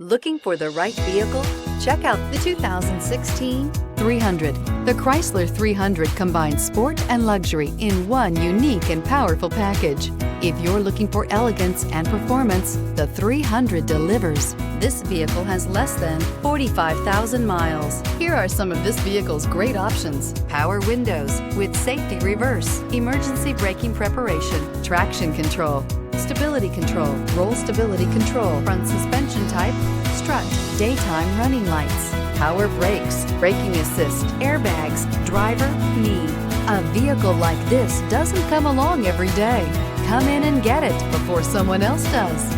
Looking for the right vehicle? Check out the 2016 300. The Chrysler 300 combines sport and luxury in one unique and powerful package. If you're looking for elegance and performance, the 300 delivers. This vehicle has less than 45,000 miles. Here are some of this vehicle's great options: power windows with safety reverse, emergency braking preparation, traction control, stability control, roll stability control, front suspension type, strut, daytime running lights, power brakes, braking assist, airbags, driver, knee. A vehicle like this doesn't come along every day. Come in and get it before someone else does.